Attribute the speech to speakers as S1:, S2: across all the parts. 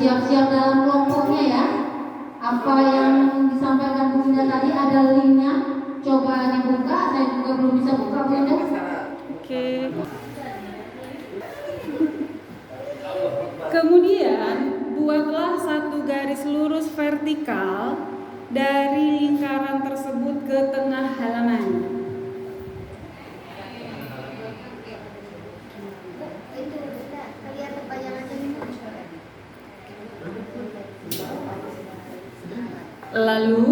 S1: siap-siap dalam kelompoknya ya. Apa yang disampaikan Bu Indah tadi ada linknya. Coba dibuka, saya juga belum bisa buka Bu Indah.
S2: Oke. Kemudian buatlah satu garis lurus vertikal dari lingkaran tersebut ke tengah halaman. Lalu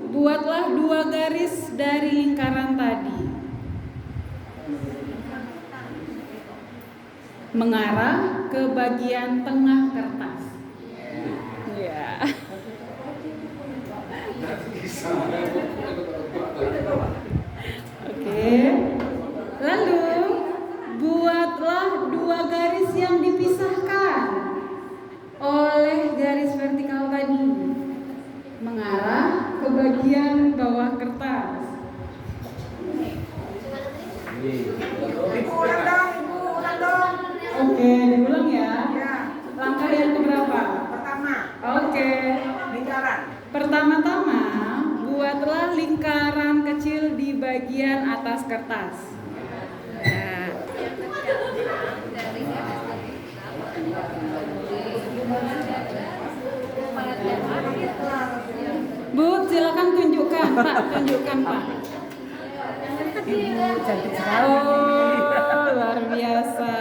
S2: buatlah 2 garis dari lingkaran tadi mengarah ke bagian tengah kertas. Ya. Oke. Lalu buatlah 2 garis yang dipisahkan oleh garis vertikal tadi mengarah ke bagian bawah kertas. Oke, diulang ya. Langkah yang keberapa?
S3: Pertama.
S2: Oke.
S3: Lingkaran.
S2: Pertama-tama buatlah lingkaran kecil di bagian atas kertas. Nah. Bu, silakan tunjukkan, Pak. Tunjukkan, Pak.
S3: Ibu cantik sekali.
S2: Oh, luar biasa.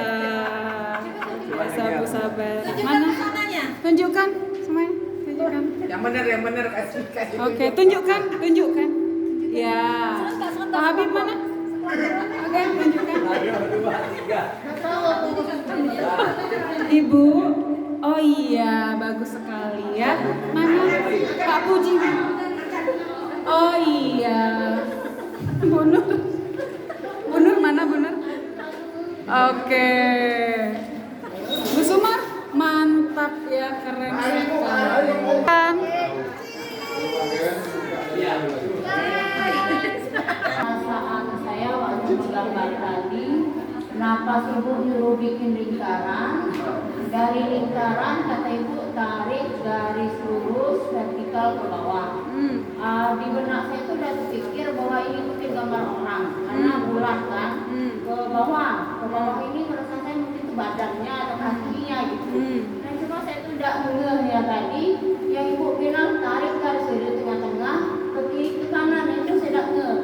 S2: Biasa Bu sabar. Mana? Tunjukkan semuanya. Tunjukkan.
S3: Yang benar kasih.
S2: Oke, tunjukkan. Ya. Pak Habib mana? Oke, tunjukkan. Ibu. Oh iya, bagus sekali ya. Mana? Pak Puji. Oh iya. Bunur mana Bunur? Oke. Bu Sumar, mantap ya, keren sekali.
S1: Perasaan saya waktu menggambar tadi, kenapa Ibu nyuruh bikin lingkaran? Dari lingkaran kata Ibu tarik garis lurus vertikal ke bawah. Di benak saya itu udah terpikir bahwa ini mungkin gambar orang karena bulat kan ke bawah ini merasa saya mungkin ke badannya atau kakinya gitu. Dan cuma saya itu udah ngeh ya tadi yang Ibu bilang tarik garis dari tengah-tengah ke kiri ke kanan, itu saya tidak ngeh.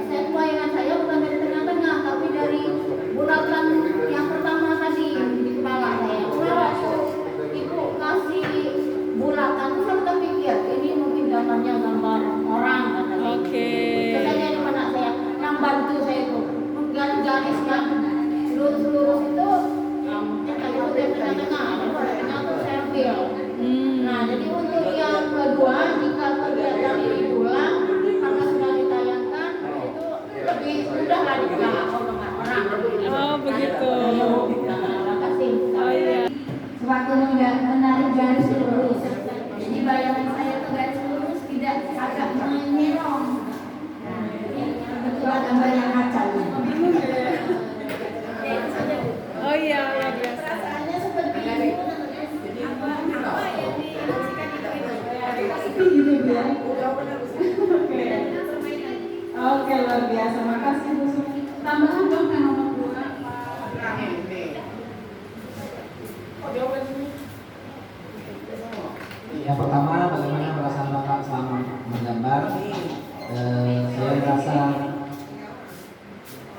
S1: Saya bayangan saya bukan dari tengah-tengah tapi dari bulatan yang pertama tadi di kepala saya. Waktu Ibu kasih bulatan saya udah pikir ini mungkin gambarnya gambar orang katanya.
S2: Oke.
S1: Katanya di mana saya yang bantu saya itu garis yang lurus itu mungkin kalau itu dari tengah-tengah tengah itu saya ambil. Nah jadi untuk yang kedua jika kegiatan ini diulang karena sudah ditayangkan itu lebih mudah lah dibuka gambar orang.
S2: Oh begitu.
S1: Terima kasih.
S2: Oh iya.
S1: Sewaktu menarik garis lurus, jadi bayangan saya itu garis lurus tidak agak menyerong. Nah, ini kebetulan gambar yang kacau.
S2: Oh iya, luar biasa.
S1: Perasaannya seperti ini.
S2: Gitu ya. Oke, luar biasa. Makasih Bu Sumi. Tambahan dong yang nomor 2.
S4: Yang pertama, bagaimana perasaan Bapak selama menggambar? Saya merasa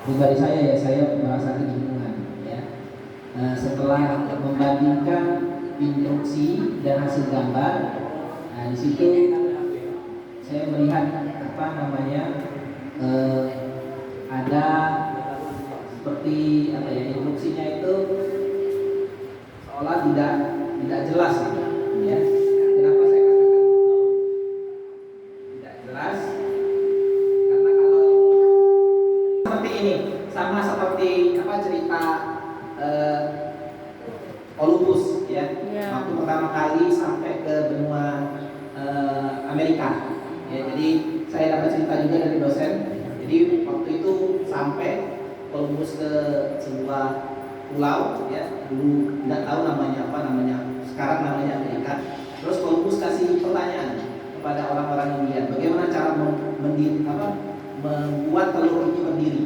S4: pribadi saya merasa kebingungan ya. Setelah membandingkan instruksi dan hasil gambar, di situ saya melihat ada seperti instruksinya itu seolah tidak jelas ya. Kenapa saya katakan tidak jelas? Karena kalau seperti ini sama seperti cerita Columbus ya. Waktu pertama kali sampai ke benua Amerika ya, jadi saya dapat cerita juga dari dosen. Jadi waktu itu sampai Columbus ke sebuah pulau ya, dulu tidak tahu namanya apa, sekarang namanya kepada orang-orang India. Bagaimana cara membuat telur ini berdiri?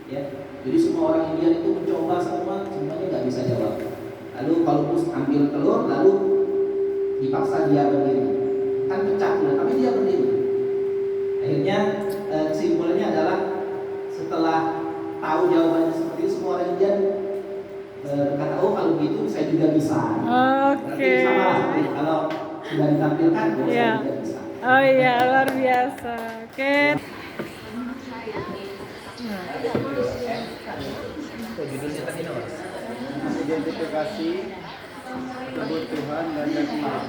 S4: Ya, jadi semua orang India itu mencoba semuanya nggak bisa jawab. Lalu kalau ambil telur, lalu dipaksa dia berdiri, kan pecah tuh, tapi dia berdiri. Akhirnya kesimpulannya adalah setelah tahu jawabannya seperti itu, semua orang India berkata, oh kalau gitu saya juga bisa. Berarti sama lah seperti itu. Kalau sudah ditampilkan, saya juga bisa.
S2: Oh iya, luar biasa. Oke.
S4: Judulnya tadi apa?
S5: Identifikasi kebutuhan dan hikmah.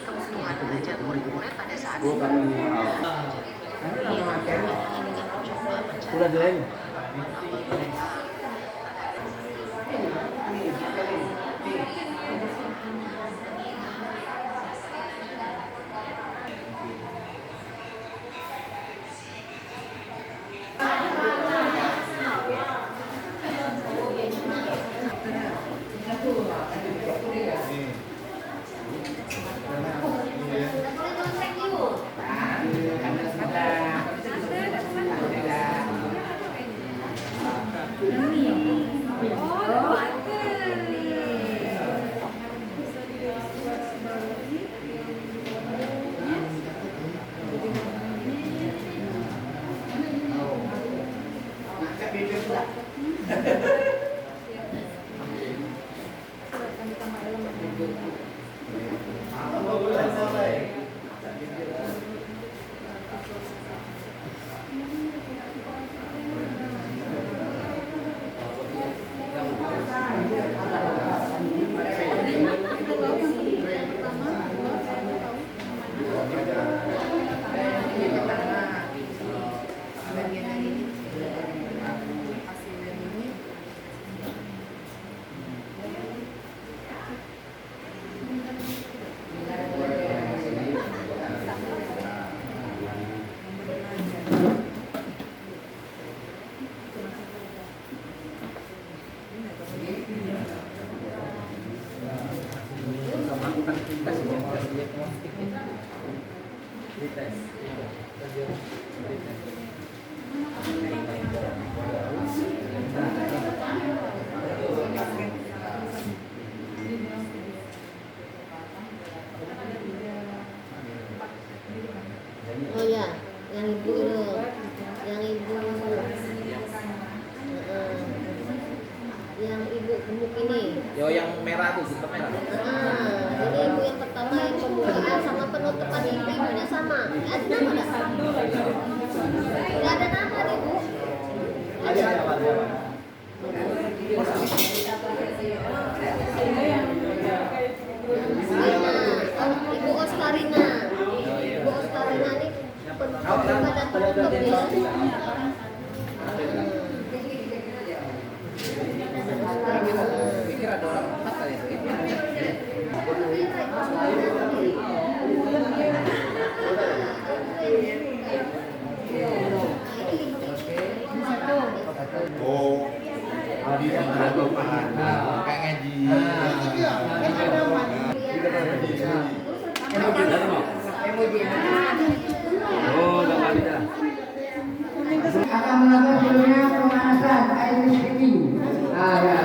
S6: Kebutuhan belajar murid-murid pada saat ini.
S5: Udah deh.
S7: Oh ya, yang ibu itu, yang ibu gemuk ini.
S4: Yo yang merah tuh, sistem merah.
S7: Jadi ibu yang pertama yang pembukaan sama penutupan ibunya sama. Ada nama nggak? Nggak ada nama nih bu. Ada. Ibu Oscarina. Ibu Oscarina ini penutup pada penutup ya.
S4: Pikir ada orang empat kali itu.
S5: Oh, Adi Sandrago Pahana, kayak ngaji. Oh, udah kali dah.
S3: Akan melakukan sebelumnya pemanasan air speaking. Ah ya.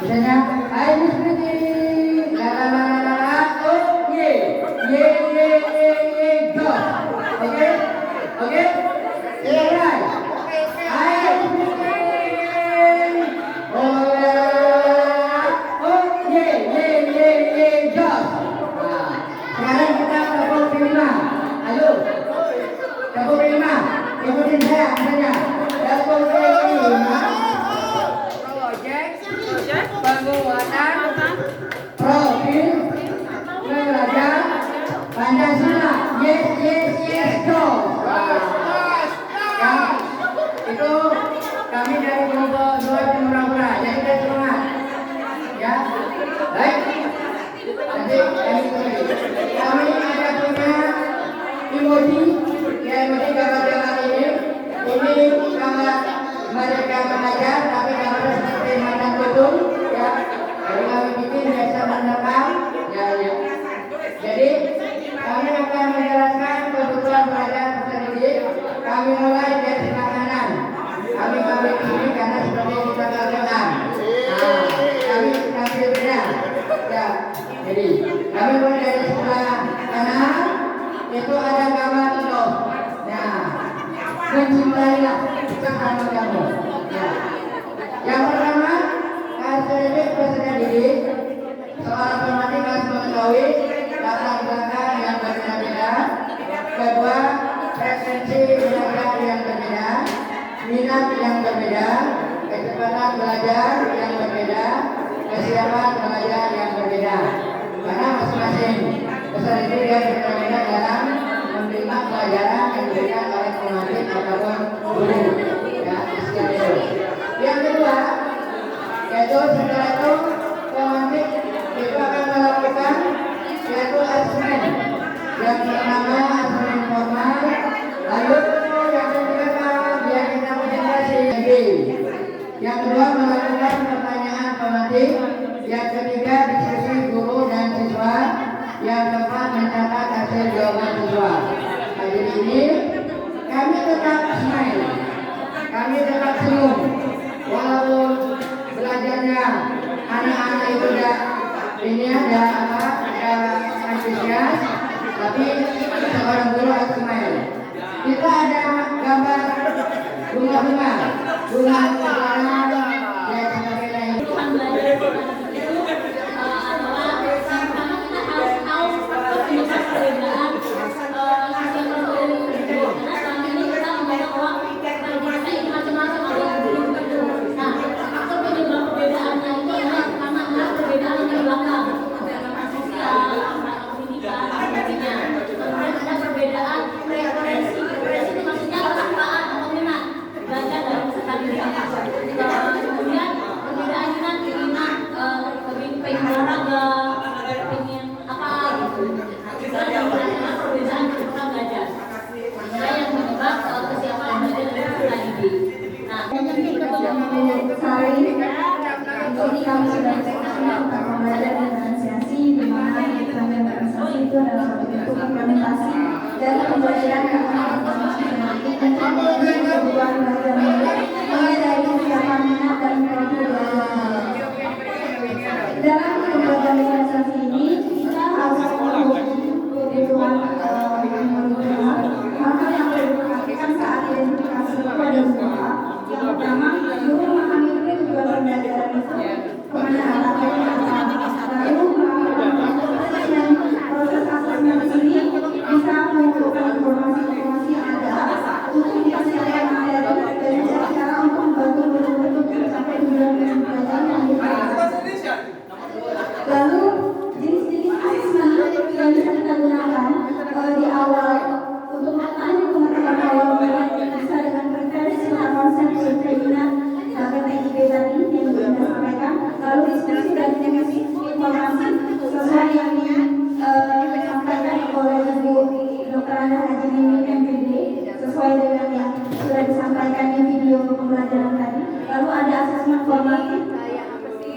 S3: Misalnya air speaking. La la la la la. Oh ye go. Oke. Oke. Right. Air speaking. Oh la la la. Oh ye go. Nah, sekarang kita ke kelima. Ayo. Ke kelima. Ikutin saya misalnya. Project penguatan kesiapan belajar yang berbeda. Karena masing-masing peserta itu dia berbeda dalam menerima pelajaran yang diberikan oleh pengajar ataupun guru. Ya, sekian itu. Yang kedua, yaitu setelah itu pengajar itu akan melakukan yaitu asesmen. Yang pertama asesmen formal, lalu yang kedua dia kita konsentrasi. Yang kedua melakukan pertanyaan pematik. Yang ketiga diskusi guru dan siswa. Yang keempat mencatat hasil jawaban siswa. Nah, jadi ini kami tetap smile, kami tetap senyum, walaupun belajarnya anak-anak itu ini ada antusias, tapi seorang guru harus smile. Kita ada gambar bunga-bunga sekarang dan sebagainya.
S1: Tuhan belajar itu adalah pertama kita harus tahu perbedaan perbedaan yang berbeda. Karena selama ini kita menganggap bahwa kita ini macam-macam ada yang berbeda. Nah, faktor perbedaan-perbedaannya itu adalah pertama adalah perbedaan yang di belakang, sosial, pendidikan, sebagainya. Kemudian ada perbedaan preferensi. Preferensi itu maksudnya kesukaan atau minat belajar dalam sekali kemudian perbedaan minat lebih pengen olahraga, pengen apa gitu. Itu adalah perbedaan kita belajar. Nah, yang menyebab kesiapan belajar dari peserta didik. Nah,
S8: jadi kami sudah untuk pembelajaran diferensiasi di mana diferensiasi itu adalah suatu bentuk implementasi dari pembelajaran yang dan kemudian kebutuhan belajar mulai dari kesiapan minat dan profil belajar. Dalam pembelajaran diferensiasi ini kita harus menguji kebutuhan hal-hal yang perlu diperhatikan saat identifikasi itu ada beberapa. Yang pertama, guru memahami tujuan pembelajaran itu kemana arahnya, lalu dan proses asesmen ini bisa mengumpulkan informasi-informasi yang ada untuk dipersiapkan materi dan cara untuk membantu guru untuk mencapai tujuan pembelajaran yang diperlukan. Lalu jenis-jenis asesmen yang bisa kita gunakan di awal untuk mengetahui pengetahuan awal bisa dengan preferensi atau konsep survei minat KTIB tadi yang sudah disampaikan, lalu diskusi dan mengisi informasi sesuai yang disampaikan oleh Ibu Dr. Anda Haji Mimi MPD sesuai dengan yang sudah disampaikan di video pembelajaran tadi. Lalu ada asesmen formatif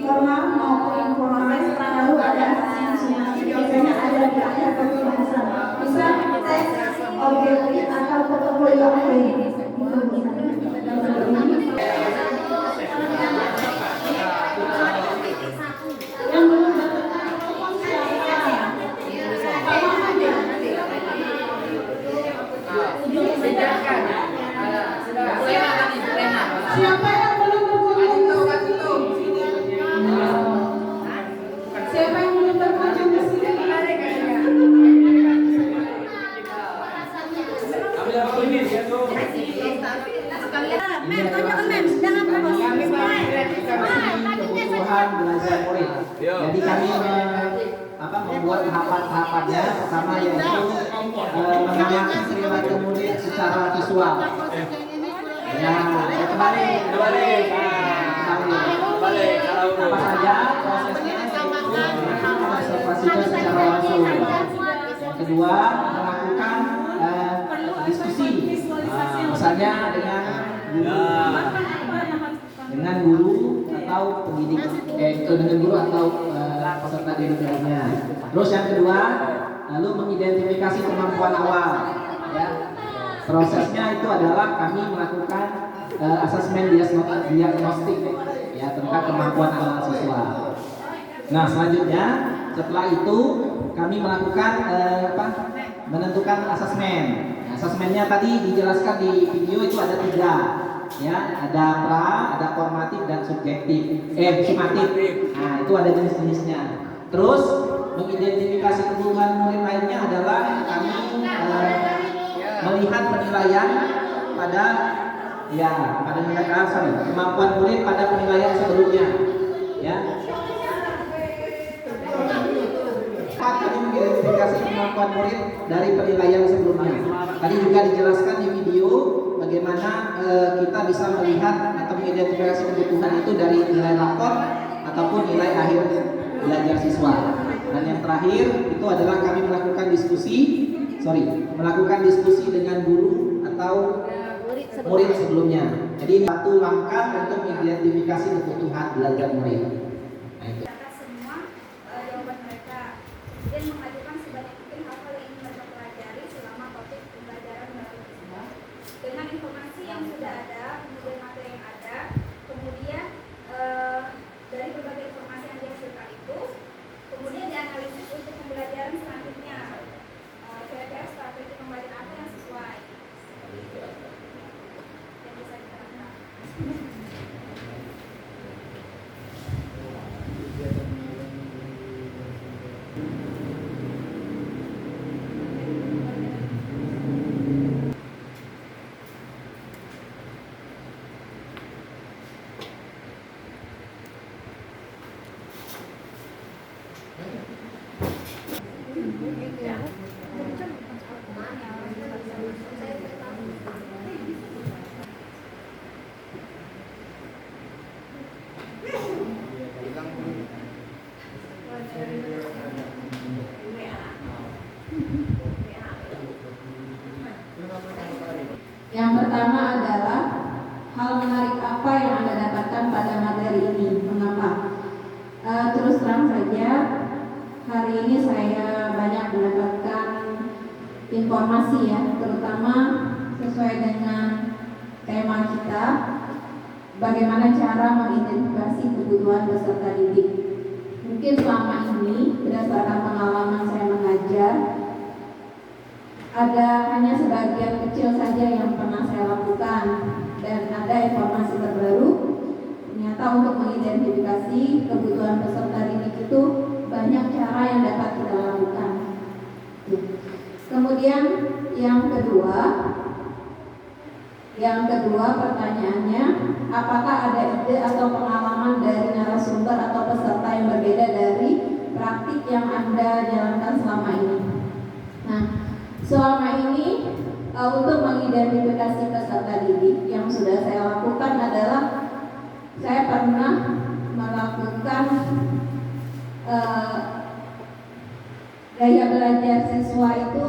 S8: formal maupun informal, lalu ada asesmen biasanya ada di akhir pembahasan, bisa tes objektif atau portofolio akademik.
S1: yang belum mendapatkan telepon siapa? Siapa yang belum berkunjung ke sini? Siapa yang belum berkunjung ke sini?
S4: Kebutuhan belajar murid. Jadi kami membuat tahapan-tahapannya. Pertama yaitu mengamati perilaku murid secara visual. Ya, kembali. Apa saja prosesnya itu observasinya secara langsung. Yang kedua melakukan diskusi, misalnya dengan guru atau pendidik, dengan guru atau peserta didik lainnya. Terus yang kedua, lalu mengidentifikasi kemampuan awal. Ya. Prosesnya itu adalah kami melakukan asesmen diagnostik ya tentang kemampuan awal siswa. Nah selanjutnya setelah itu kami melakukan menentukan asesmen. Nah, asesmennya tadi dijelaskan di video itu ada 3. Ya, ada pra, ada formatif dan subjektif. Sumatif. Nah, itu ada jenis-jenisnya. Terus mengidentifikasi kebutuhan murid lainnya adalah kami melihat penilaian pada kemampuan murid pada penilaian sebelumnya. Ya. murid dari penilaian sebelumnya. Tadi juga dijelaskan di video bagaimana kita bisa melihat atau mengidentifikasi kebutuhan itu dari nilai rapor ataupun nilai akhir belajar siswa. Dan yang terakhir itu adalah kami melakukan diskusi dengan guru atau murid sebelumnya. Jadi ini satu langkah untuk mengidentifikasi kebutuhan belajar murid. Nah, itu.
S8: Semua jawaban mereka dan mengajukan sebanyak mungkin hal-hal yang ingin mereka pelajari selama topik pembelajaran baru tersebut. Dengan informasi yang sudah ada, kemudian materi yang ada, kemudian dari berbagai informasi yang dihasilkan itu, kemudian dianalisis untuk pembelajaran selanjutnya. Kira-kira strategi pembelajaran apa yang sesuai yang bisa diterapkan.
S9: Yang pertama adalah hal menarik apa yang Anda dapatkan pada materi ini, mengapa? Terus terang saja, hari ini saya banyak mendapatkan informasi ya, terutama sesuai dengan tema kita, bagaimana cara mengidentifikasi kebutuhan peserta didik. Mungkin selama ini berdasarkan pengalaman saya mengajar, ada hanya sebagian kecil saja yang pernah saya lakukan, dan ada informasi terbaru. Ternyata untuk mengidentifikasi kebutuhan peserta didik itu banyak cara yang dapat kita lakukan. Kemudian yang kedua pertanyaannya, apakah ada ide atau pengalaman dari narasumber atau peserta yang berbeda dari praktik yang Anda jalankan selama ini? Nah, selama ini untuk mengidentifikasi peserta didik yang sudah saya lakukan adalah saya pernah melakukan gaya belajar siswa itu,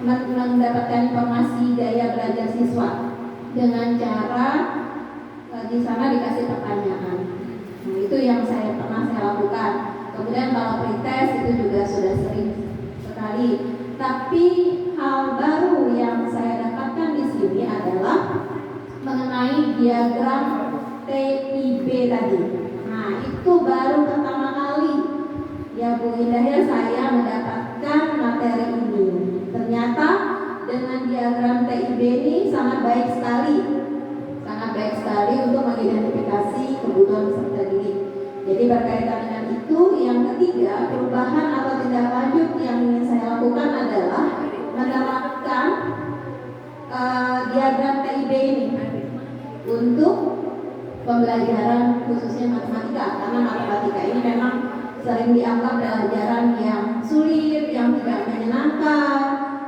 S9: mendapatkan informasi gaya belajar siswa dengan cara di sana dikasih pertanyaan. Nah, itu yang pernah saya lakukan. Kemudian kalau pretest itu juga sudah sering sekali. Tapi hal baru yang saya dapatkan di sini adalah mengenai diagram TIB tadi. Nah, itu baru pertama kali ya Bu Indah ya saya mendapatkan materi ini. Ternyata dengan diagram TIB ini sangat baik sekali untuk mengidentifikasi kebutuhan peserta didik. Jadi berkaitan dengan itu, yang ketiga, perubahan atau tindak lanjut yang ingin saya lakukan adalah menerapkan diagram TIB ini untuk pembelajaran khususnya matematika, karena matematika ini memang sering dianggap pelajaran yang sulit, yang tidak menyenangkan,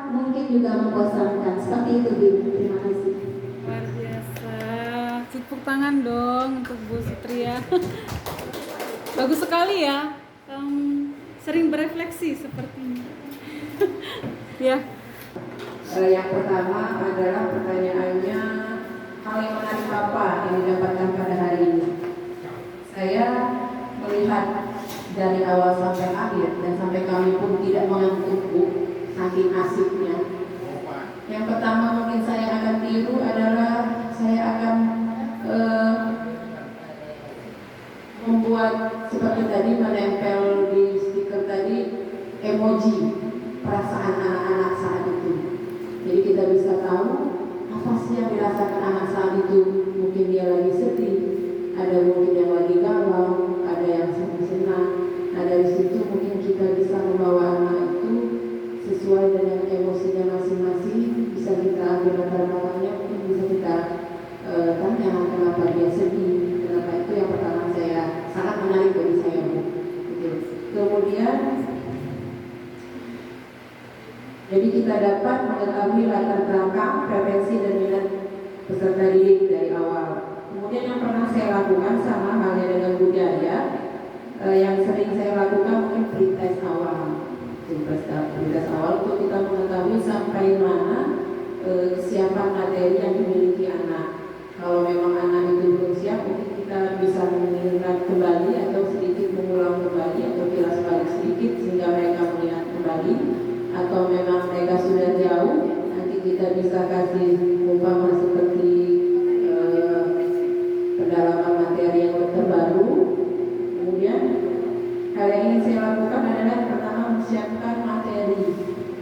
S9: mungkin juga membosankan. Seperti itu, Bim. Terima kasih.
S2: Luar biasa. Tepuk tangan dong untuk Bu Sutria. Bagus sekali ya. Sering berefleksi sepertinya. Ya.
S9: Yang pertama adalah pertanyaannya, hal yang menarik apa yang didapatkan pada hari ini? Saya melihat dari awal sampai akhir, dan sampai kami pun tidak mengantuk saking asiknya. Yang pertama mungkin saya akan tiru adalah saya akan membuat seperti tadi, menempel di stiker tadi emoji perasaan anak-anak saat itu. Jadi kita bisa tahu apa sih yang dirasakan anak saat itu. Mungkin dia lagi sedih, ada mungkin yang lagi galau, ada yang senang. Nah, dari situ mungkin kita bisa membawa anak itu sesuai dengan emosinya masing-masing. Bisa kita ambil latar belakangnya, mungkin bisa kita tanya kenapa dia sedih, kenapa. Itu yang pertama saya sangat menarik bagi saya. Kemudian
S10: kita dapat mengetahui latar belakang, preferensi dan minat peserta didik dari awal. Kemudian yang pernah saya lakukan sama halnya dengan budaya, yang sering saya lakukan mungkin pretest awal. Pretest awal untuk kita mengetahui sampai mana kesiapan materi yang dimiliki anak. Kalau memang anak itu belum siap, mungkin kita bisa mengingat kembali atau sedikit mengulang kembali atau kilas balik sedikit sehingga mereka melihat kembali. Atau memang mereka sudah jauh, nanti kita bisa kasih umpama seperti pendalaman materi yang terbaru. Kemudian hal yang ingin saya lakukan adalah pertama menyiapkan materi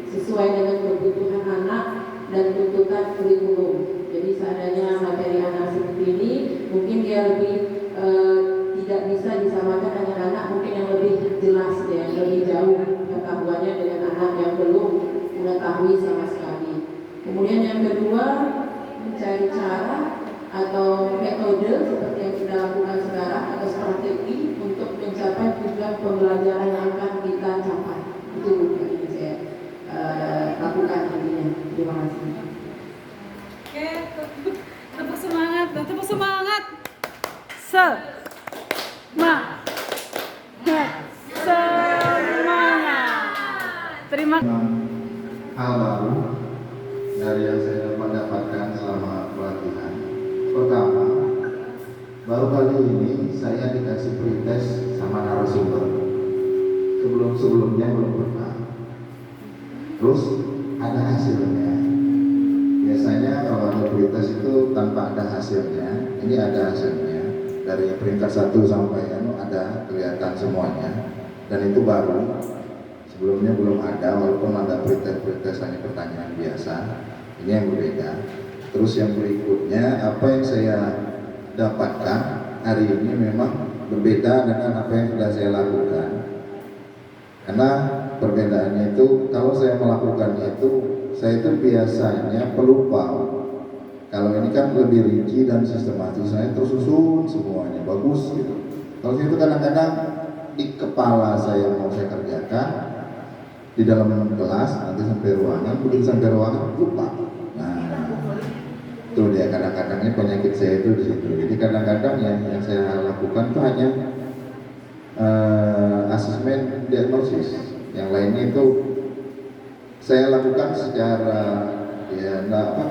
S10: sesuai dengan kebutuhan anak dan tuntutan kurikulum. Jadi seandainya materi anak seperti ini, mungkin dia lebih tidak bisa disamakan dengan anak mungkin yang lebih jelas, yang lebih jauh pengetahuannya dengan anak yang belum mengetahui sama sekali. Kemudian yang kedua, mencari cara atau metode seperti yang kita lakukan sekarang atau strategi untuk mencapai tujuan pembelajaran yang akan kita capai. Itu yang ingin saya lakukan intinya. Terima kasih.
S2: Oke, tepuk semangat, tepuk semangat. Semangat. Terima kasih.
S5: Hal baru dari yang saya dapatkan selama pelatihan. Pertama, baru kali ini saya dikasih pretest sama narasumber. Sebelumnya belum pernah. Terus ada hasilnya. Biasanya kalau ada pretest itu tanpa ada hasilnya. Ini ada hasilnya. Dari peringkat 1 sampai ada kelihatan semuanya. Dan itu baru. Sebelumnya belum ada, walaupun ada pretest hanya pertanyaan biasa. Ini yang berbeda. Terus yang berikutnya, apa yang saya dapatkan hari ini memang berbeda dengan apa yang sudah saya lakukan. Karena perbedaannya itu, kalau saya melakukan itu, saya itu biasanya pelupa. Kalau ini kan lebih rinci dan sistematis, saya tersusun semuanya, bagus gitu. Kalau itu kadang-kadang di kepala saya mau saya kerjakan, di dalam kelas nanti sampai ruangan, begitu sampai ruangan lupa. Nah, itu dia kadang-kadang ini penyakit saya itu di situ. Jadi kadang-kadang yang saya lakukan itu hanya asesmen diagnosis. Yang lainnya itu saya lakukan secara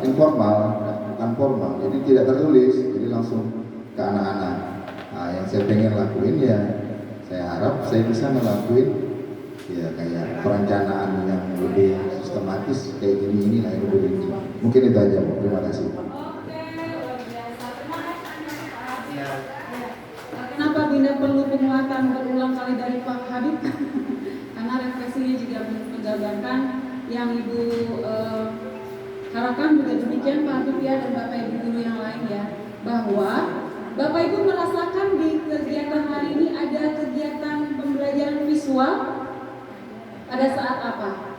S5: informal, bukan formal. Jadi tidak tertulis, jadi langsung ke anak-anak. Nah, yang saya pengen lakuin ya, saya harap saya bisa ngelakuin ya kayak perencanaan yang lebih sistematis kayak gini lah yang lebih rinci. Mungkin itu aja, Bu. Terima kasih.
S2: Kenapa Binda perlu penguatan berulang kali dari Pak Habib? Karena refleksinya juga menggambarkan yang Ibu harapkan juga demikian Pak Habib ya, dan Bapak Ibu guru yang lain ya, bahwa Bapak Ibu merasakan di kegiatan hari ini ada kegiatan pembelajaran visual. Pada saat apa?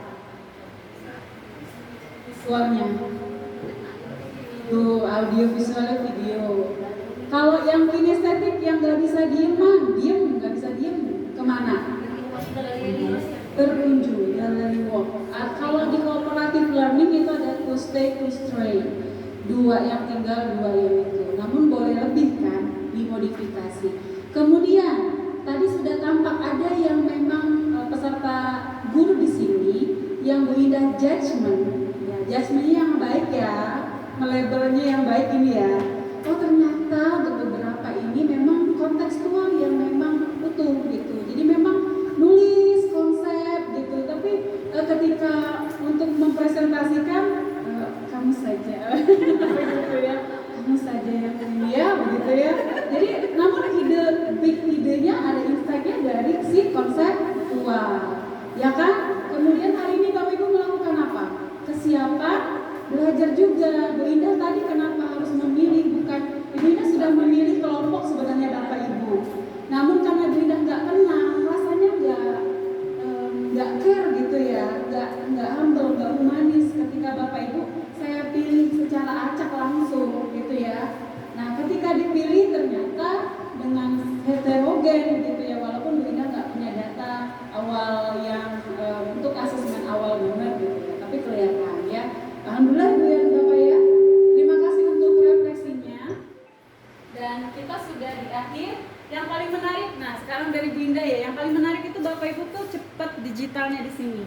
S2: Visualnya tuh, audio visualnya video. Kalau yang kinestetik yang nggak bisa diem, nggak bisa diem, kemana? Terunjuk, gallery walk. Kalau di cooperative learning itu ada to stay, to stray. 2 yang tinggal, 2 yang itu. Namun boleh lebih kan, dimodifikasi. Kemudian tadi sudah tampak ada yang memang peserta guru di sini yang Bu Indah judgement, ya, judgementnya yang baik ya, melabelnya yang baik ini ya. Oh ternyata untuk beberapa ini memang kontekstual yang memang utuh gitu. Jadi memang nulis konsep gitu, tapi ketika untuk mempresentasikan kamu saja, begitu ya, kamu saja yang ini ya, begitu ya. Jadi namun idenya ada insight-nya dari si konseptual, ya kan? Kemudian hari ini Bapak Ibu melakukan apa? Kesiapan belajar juga. Bu Indah tadi kenapa harus memilih? Bukan Bu Indah sudah memilih kelompok sebenarnya Bapak Ibu. Namun karena Bu Indah nggak kenal, rasanya nggak care gitu ya, nggak humble, nggak humanis ketika Bapak Ibu saya pilih secara acak langsung gitu ya. Nah ketika dipilih ternyata dengan heterogen gitu ya, walaupun Bu Indah nggak punya data awal yang untuk asesmen awal benar gitu ya, tapi kelihatan paling menarik, nah sekarang dari Bu Indah ya, yang paling menarik itu Bapak Ibu tuh cepat digitalnya di sini.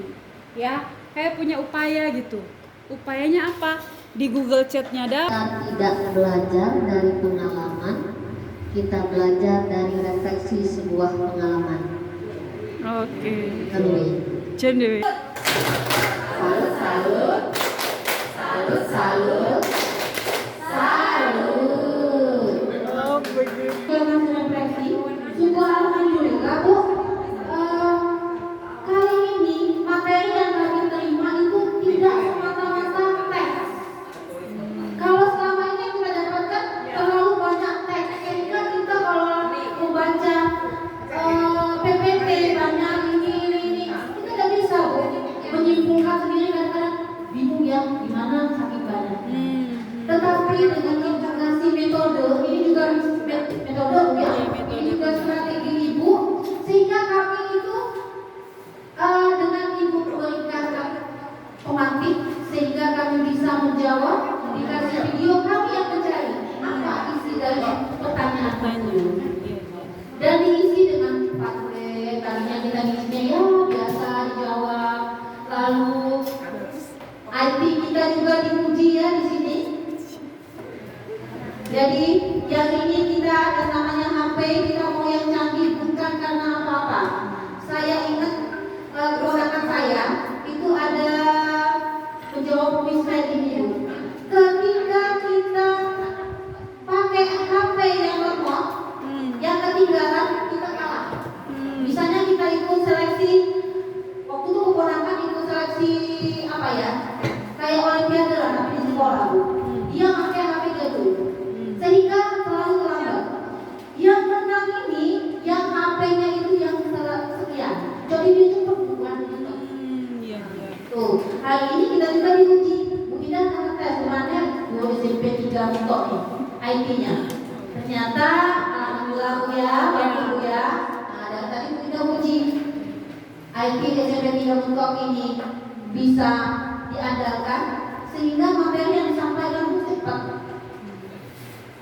S2: Ya, kayak punya upaya gitu. Upayanya apa? Di Google Chat-nya ada.
S7: Kita tidak belajar dari pengalaman, kita belajar dari refleksi sebuah pengalaman.
S2: Oke.
S7: Cendewi.
S9: Salut, salut. Salut, salut. Salut.
S2: Oh, begitu.
S9: Jangan refleksi. Sungguh alhamdulillah Bu. Kali ini materi yang kami terima itu tidak semata-mata teks. Kalau selama ini yang kita dapatkan terlalu banyak teks, sehingga kita kalau membaca PPT banyak ini, kita tidak bisa Bu menyimpulkan sendiri, kadang-kadang bingung ya gimana akibatnya. Tetapi dengan integrasi metode, ini juga metode Bu ya, ini juga strategi Ibu, sehingga kami itu dengan Ibu memberikan pemantik, sehingga kami bisa menjawab, dikasih video kami yang mencari apa isi dari pertanyaan itu, dan diisi dengan paket. Tadinya kita ngisinya ya biasa dijawab, lalu IT kita juga diuji ya di sini. Jadi yang ini kita yang namanya HP, kita mau yang canggih bukan karena apa-apa. Saya ingat keponakan saya itu ada menjawab kuis kayak gini Bu. Ketika kita pakai HP yang lemot, yang ketinggalan kita kalah. Misalnya kita ikut seleksi, waktu itu keponakan ikut seleksi apa ya? Kayak olimpiade lah tapi di sekolah Bu. Dia pakai HP dia dulu. Sehingga selalu terlambat. Yang menang ini, yang HP-nya itu yang sekian. Jadi dia cepat bukan gitu. Tuh, hari ini kita juga diuji. Mungkin akan tes kemana? Guru SMP 3 mentok nih, IT-nya. Ternyata alhamdulillah Bu ya, Bu ya. Nah, dan tadi kita uji IT SMP 3 mentok ini bisa diandalkan sehingga materi yang disampaikan itu cepat.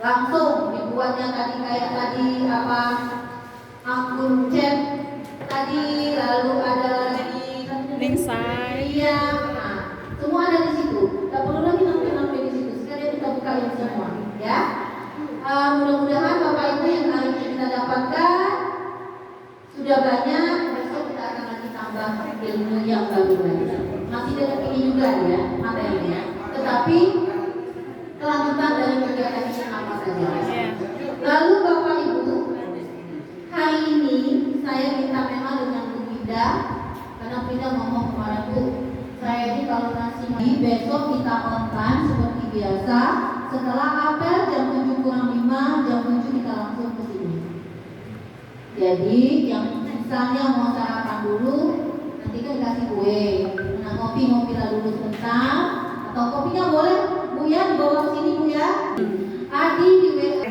S9: Langsung dibuatnya tadi kayak tadi apa akun chat tadi, lalu ada lagi
S2: Link saya.
S9: Iya, nah, semua ada di situ. Tak perlu lagi nampi di situ. Sekalian kita buka ini semua, ya. Mudah-mudahan Bapak Ibu yang hari ini kita dapatkan sudah banyak. Besok kita akan lagi tambah ilmu yang baru lagi. Masih dengan ini juga ya materinya. Tetapi kelanjutan dari kegiatan ini apa saja. Lalu Bapak Ibu, hari ini saya minta memang dengan Bu Ida, karena Bu Ida ngomong kemarin Bu, saya ini kalau nasi besok kita on-time seperti biasa. Setelah apel jam 7:05, jam 7 kita langsung ke sini. Jadi yang misalnya mau sarapan dulu, nanti kan kasih kue. Nah ngopi-ngopilah dulu sebentar, atau kopinya boleh Bu ya dibawa ke sini Bu ya. Adi di WA.